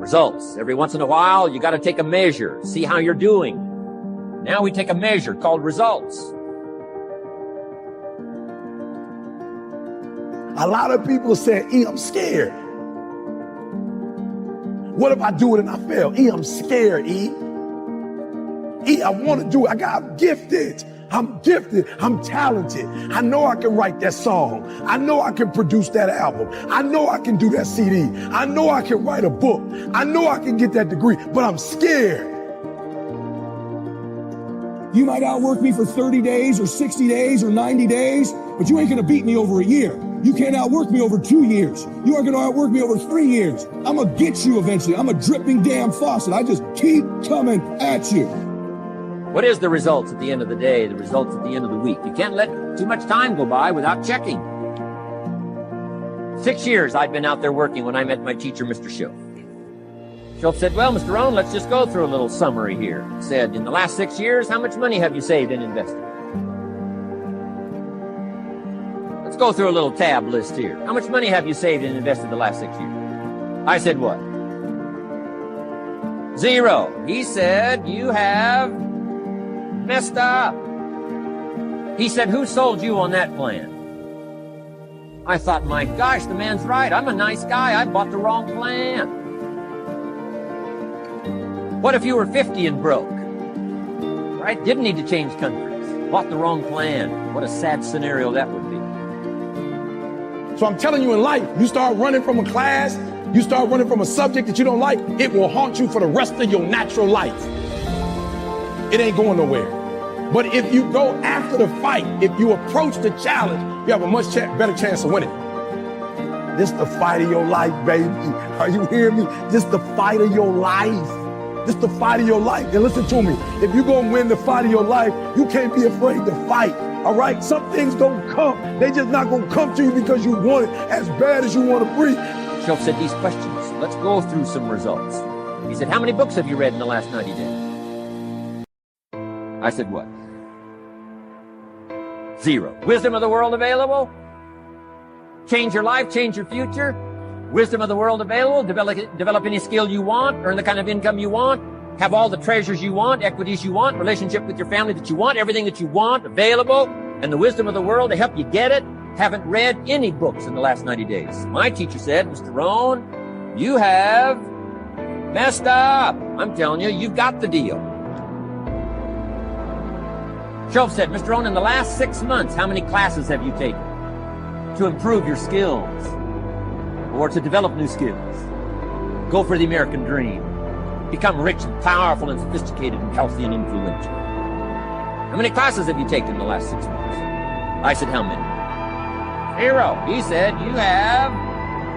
Results. Every once in a while, you got to take a measure, see how you're doing. Now we take a measure called results. A lot of people say, E, I'm scared. What if I do it and I fail? E, I'm scared, E. E, I want to do it. I'm gifted. I'm gifted. I'm talented. I know I can write that song. I know I can produce that album. I know I can do that CD. I know I can write a book. I know I can get that degree, but I'm scared. You might outwork me for 30 days or 60 days or 90 days, but you ain't gonna beat me over a year. You can't outwork me over 2 years. You aren't gonna outwork me over 3 years. I'm gonna get you eventually. I'm a dripping damn faucet. I just keep coming at you. What is the results at the end of the day, the results at the end of the week? You can't let too much time go by without checking. 6 years I'd been out there working when I met my teacher, Mr. Shoaff. Shoaff said, well, Mr. ROHN, let's just go through a little summary here. He said, in the last 6 years, how much money have you saved and invested? Let's go through a little tab list here. How much money have you saved and invested the last 6 years? I said, what? 0. He said, you have messed up. He said, who sold you on that plan? I thought, my gosh, the man's right. I'm a nice guy. I bought the wrong plan. What if you were 50 and broke? Right? Didn't need to change countries. Bought the wrong plan. What a sad scenario that would be. So I'm telling you, in life, you start running from a class, you start running from a subject that you don't like, it will haunt you for the rest of your natural life. It ain't going nowhere. But if you go after the fight, if you approach the challenge, you have a much better chance of winning. This the fight of your life, baby. Are you hearing me? This the fight of your life. This the fight of your life. And listen to me. If you're going to win the fight of your life, you can't be afraid to fight. All right? Some things don't come. They just not going to come to you because you want it as bad as you want to breathe. Shoaff said these questions. Let's go through some results. He said, how many books have you read in the last 90 days? I said, what? 0. Wisdom of the world available? Change your life, change your future? Wisdom of the world available? Develop any skill you want, earn the kind of income you want, have all the treasures you want, equities you want, relationship with your family that you want, everything that you want available, and the wisdom of the world to help you get it. Haven't read any books in the last 90 days. My teacher said, Mr. ROHN, you have messed up. I'm telling you, you've got the deal. Shoaff said, Mr. ROHN, in the last 6 months, how many classes have you taken to improve your skills or to develop new skills? Go for the American dream. Become rich and powerful and sophisticated and healthy and influential. How many classes have you taken in the last 6 months? I said, how many? 0. He said, you have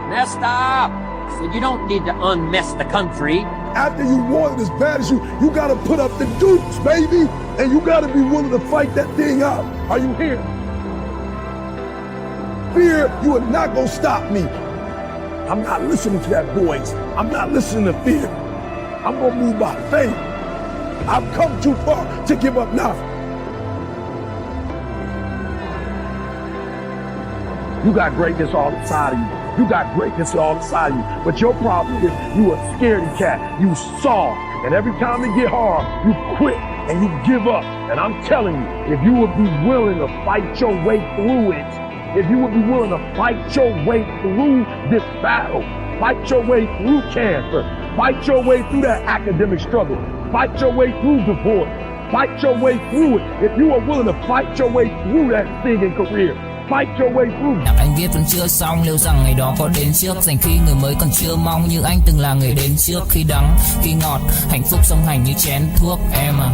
messed up. He said, you don't need to unmess the country. After you want it as bad as you got to put up the dukes, baby. And you got to be willing to fight that thing out. Are you here? Fear, you are not going to stop me. I'm not listening to that voice. I'm not listening to fear. I'm going to move by faith. I've come too far to give up now. You got greatness all inside of you. You got greatness all inside of you. But your problem is you a scaredy cat. You soft. And every time it get hard, you quit and you give up. And I'm telling you, if you would be willing to fight your way through it, if you would be willing to fight your way through this battle, fight your way through cancer, fight your way through that academic struggle, fight your way through divorce, fight your way through it. If you are willing to fight your way through that singing career, fight your way through. Nhạc anh viết vẫn chưa xong, liệu rằng ngày đó có đến trước, dành khi người mới còn chưa mong như anh từng là người đến trước. Khi đắng, khi ngọt, hạnh phúc song hành như chén thuốc em à.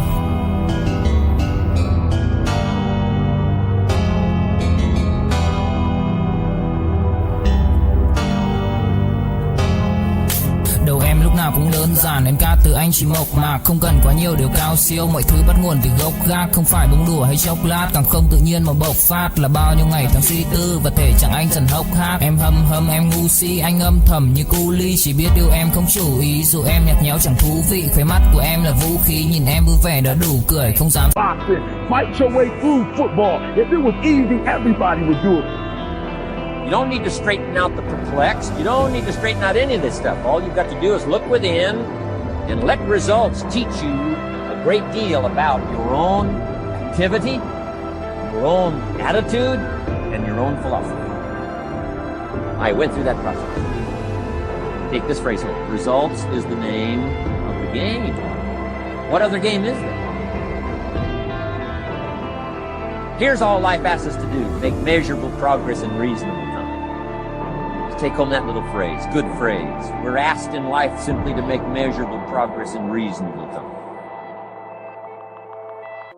Nào cũng đơn giản, em ca từ anh chỉ mộc mạc, không cần quá nhiều điều cao siêu, mọi thứ bắt nguồn từ gốc gác, không phải bông đùa hay chốc lát, càng không tự nhiên mà bộc phát, là bao nhiêu ngày tháng suy tư và thể chẳng anh dần hốc hác. Em hâm em ngu si, anh âm thầm như cu ly, chỉ biết yêu em không chủ ý, dù em nhạt nhẽo chẳng thú vị, khóe mắt của em là vũ khí, nhìn em vui vẻ đã đủ cười, không dám. Fight your way through football. If it was easy, everybody would do it. You don't need to straighten out the perplexed. You don't need to straighten out any of this stuff. All you've got to do is look within and let results teach you a great deal about your own activity, your own attitude, and your own philosophy. I went through that process. Take this phrase home. Results is the name of the game. What other game is there? Here's all life asks us to do: make measurable progress in reasonable time. Just take home that little phrase. Good phrase. We're asked in life simply to make measurable progress in reasonable time.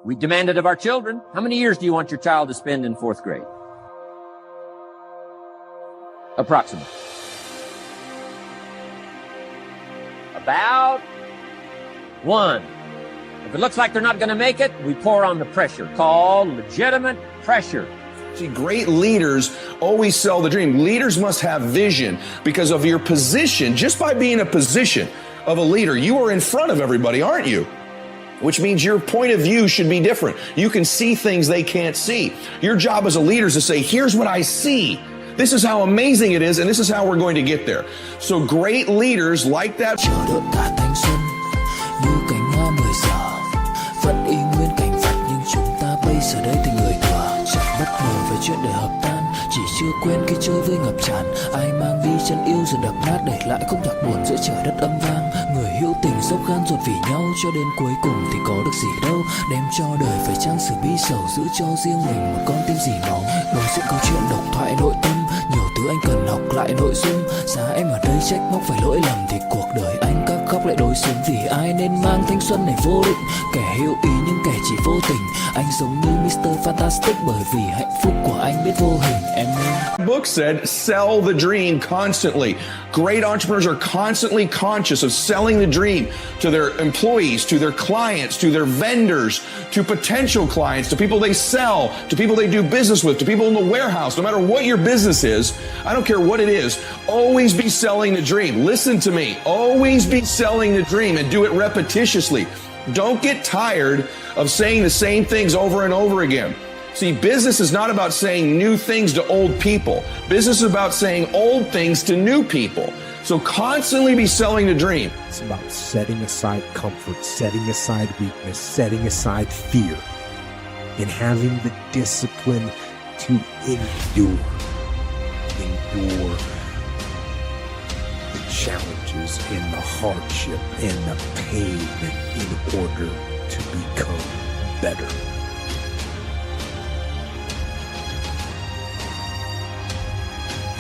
We demand it of our children. How many years do you want your child to spend in 4th grade? Approximately. About 1. If it looks like they're not going to make it, we pour on the pressure, called legitimate pressure. See, great leaders always sell the dream. Leaders must have vision because of your position. Just by being a position of a leader, you are in front of everybody, aren't you? Which means your point of view should be different. You can see things they can't see. Your job as a leader is to say, here's what I see. This is how amazing it is, and this is how we're going to get there. So great leaders like that. Vẫn y nguyên cảnh vật nhưng chúng ta bây giờ đây thì người thừa chẳng bất ngờ về chuyện để hợp tan, chỉ chưa quen khi chơi với ngập tràn. Ai mang đi chân yêu rồi đập nát để lại khúc nhạc buồn giữa trời đất âm vang. Người hữu tình dốc gan ruột vì nhau cho đến cuối cùng thì có được gì đâu. Đem cho đời phải trang sử bi sầu, giữ cho riêng mình một con tim dì máu. Đối diện câu chuyện độc thoại nội tâm, nhiều thứ anh cần học lại nội dung. Giá em ở đây trách móc phải lỗi lầm thì cuộc đời anh các khóc lại đối xứng. Vì ai nên mang thanh xuân này vô định, kẻ hữu ý nhưng kẻ chỉ vô tình. Anh giống như Mr. Fantastic bởi vì hạnh phúc của anh biết vô hình em ơi. Book said, sell the dream constantly. Great entrepreneurs are constantly conscious of selling the dream to their employees, to their clients, to their vendors, to potential clients, to people they sell, to people they do business with, to people in the warehouse. No matter what your business is, I don't care what it is, always be selling the dream. Listen to me. Always be selling the dream and do it repetitiously. Don't get tired of saying the same things over and over again. See, business is not about saying new things to old people. Business is about saying old things to new people. So constantly be selling the dream. It's about setting aside comfort, setting aside weakness, setting aside fear, and having the discipline to endure the challenges and the hardship and the pain in order to become better.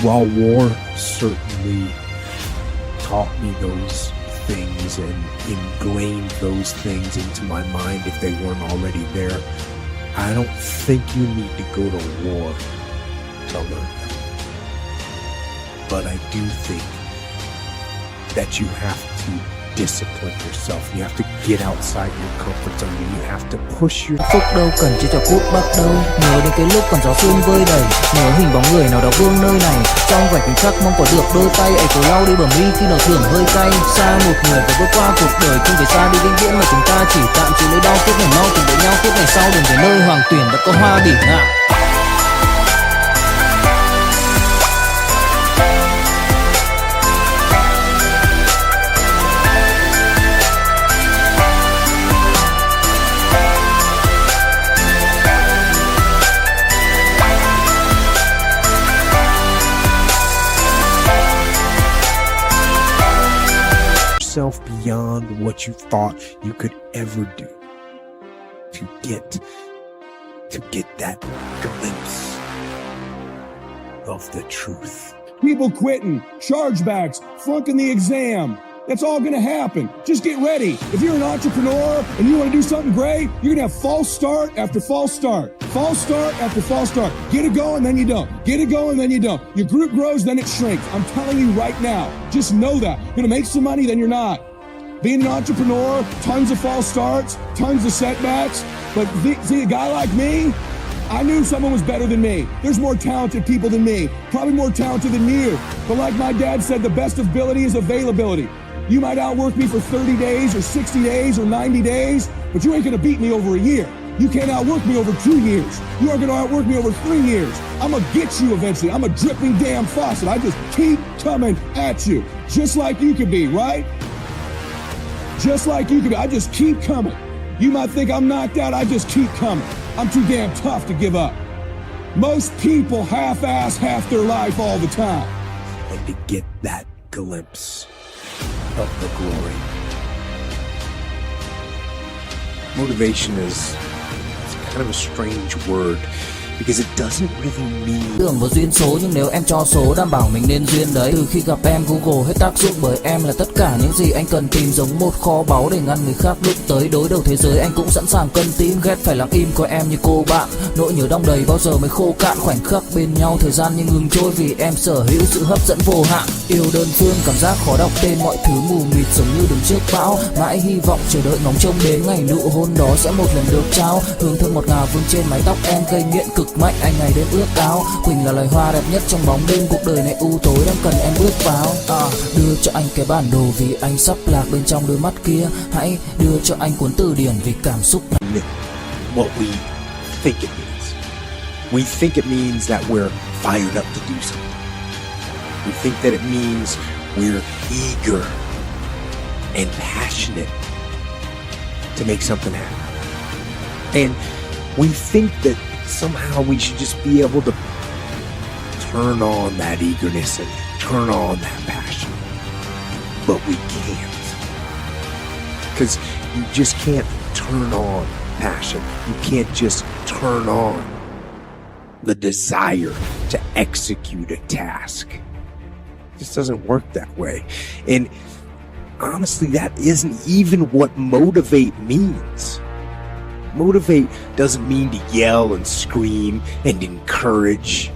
While war certainly taught me those things and ingrained those things into my mind if they weren't already there, I don't think you need to go to war to learn them. But I do think that you have to discipline yourself. You have to get outside your comfort zone. You have to push your... Phúc đâu cần chỉ cho phút bắt đầu. Nhớ đến cái lúc còn gió sương vơi đầy, nhớ hình bóng người nào đó vương nơi này. Trong vài khoảnh khắc mong có được đôi tay ấy cổ lau đi bầm ly khi nào thường hơi cay. Xa một người và bước qua cuộc đời không phải xa đi vĩnh viễn mà chúng ta chỉ tạm chịu lấy đau. Phút này mau cùng với nhau, phút này sau đừng về nơi hoàng tuyển đã có hoa bỉ ngạn. Beyond what you thought you could ever do to get that glimpse of the truth. People quitting, chargebacks, flunking the exam. That's all going to happen. Just get ready. If you're an entrepreneur and you want to do something great, you're going to have false start after false start. False start after false start. Get it going, then you don't. Get it going, then you don't. Your group grows, then it shrinks. I'm telling you right now. Just know that. You're going to make some money, then you're not. Being an entrepreneur, tons of false starts, tons of setbacks. But see, a guy like me, I knew someone was better than me. There's more talented people than me. Probably more talented than you. But like my dad said, the best ability is availability. You might outwork me for 30 days or 60 days or 90 days, but you ain't gonna beat me over a year. You can't outwork me over 2 years. You aren't going to outwork me over 3 years. I'm going to get you eventually. I'm a dripping damn faucet. I just keep coming at you. Just like you could be, right? Just like you could be. I just keep coming. You might think I'm knocked out. I just keep coming. I'm too damn tough to give up. Most people half-ass half their life all the time. And to get that glimpse of the glory. Motivation is kind of a strange word because it doesn't really mean Tưởng vào duyên số nhưng nếu em cho số đảm bảo mình nên duyên đấy. Từ khi gặp em Google hết tác dụng bởi em là tất cả những gì anh cần tìm, giống một kho báu để ngăn người khác đụng tới. Đối đầu thế giới anh cũng sẵn sàng cân tín, ghét phải lặng im của em như cô bạn. Nỗi nhớ đong đầy bao giờ mới khô cạn, khoảnh khắc bên nhau thời gian như ngừng trôi vì em sở hữu sự hấp dẫn vô hạn. Yêu đơn phương cảm giác khó đọc tên, mọi thứ mù mịt giống như đứng trước bão. Mãi hy vọng chờ đợi ngóng trông đến ngày nụ hôn đó sẽ một lần được trao. Hương thơm ngọt ngào vương trên mái tóc em, gây nghiện cực mạnh anh ngày đêm ước ao. Quỳnh là loài hoa đẹp nhất trong bóng đêm, cuộc đời này u tối đang cần em bước vào. Đưa cho anh cái bản đồ vì anh sắp lạc bên trong đôi mắt kia. Hãy đưa cho anh cuốn từ điển vì cảm xúc. what we think it means. We think it means that we're fired up to do something. We think that it means we're eager and passionate to make something happen. And we think that somehow we should just be able to turn on that eagerness and turn on that passion. But we can't. Because you just can't turn on passion. You can't just turn on the desire to execute a task. It just doesn't work that way. And honestly, that isn't even what motivate means. Motivate doesn't mean to yell and scream and encourage.